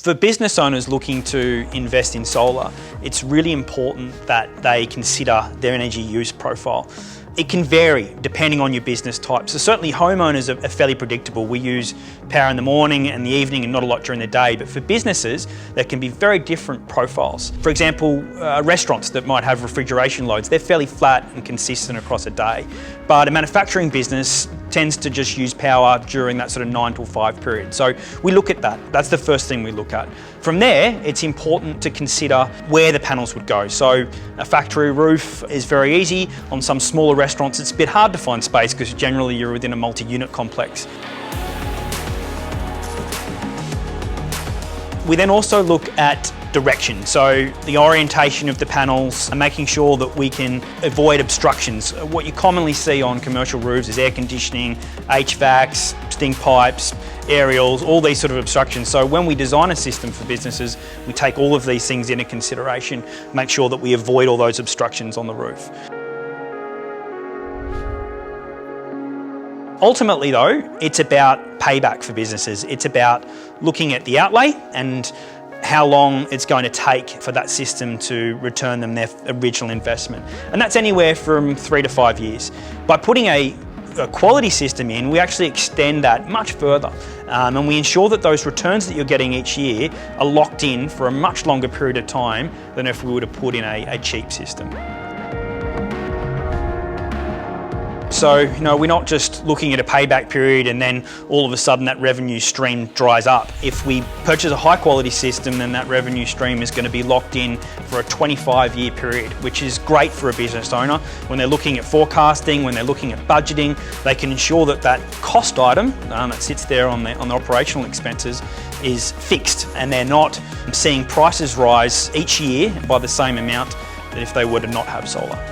For business owners looking to invest in solar, it's really important that they consider their energy use profile. It can vary depending on your business type. So certainly homeowners are fairly predictable. We use power in the morning and the evening and not a lot during the day. But for businesses, there can be very different profiles. For example, restaurants that might have refrigeration loads, they're fairly flat and consistent across a day. But a manufacturing business tends to just use power during that sort of 9 till 5 period. So we look at that. That's the first thing we look at. From there, it's important to consider where the panels would go. So a factory roof is very easy. On some smaller restaurants, it's a bit hard to find space because generally you're within a multi-unit complex. We then also look at direction, so the orientation of the panels and making sure that we can avoid obstructions. What you commonly see on commercial roofs is air conditioning, HVACs, stink pipes, aerials, all these sort of obstructions. So when we design a system for businesses, we take all of these things into consideration, make sure that we avoid all those obstructions on the roof. Ultimately though, it's about payback for businesses. It's about looking at the outlay and how long it's going to take for that system to return them their original investment. And that's anywhere from 3 to 5 years. By putting a quality system in, we actually extend that much further. And we ensure that those returns that you're getting each year are locked in for a much longer period of time than if we were to put in a cheap system. So, we're not just looking at a payback period and then all of a sudden that revenue stream dries up. If we purchase a high quality system, then that revenue stream is going to be locked in for a 25-year period, which is great for a business owner. When they're looking at forecasting, when they're looking at budgeting, they can ensure that that cost item that sits there on the operational expenses is fixed, and they're not seeing prices rise each year by the same amount that if they were to not have solar.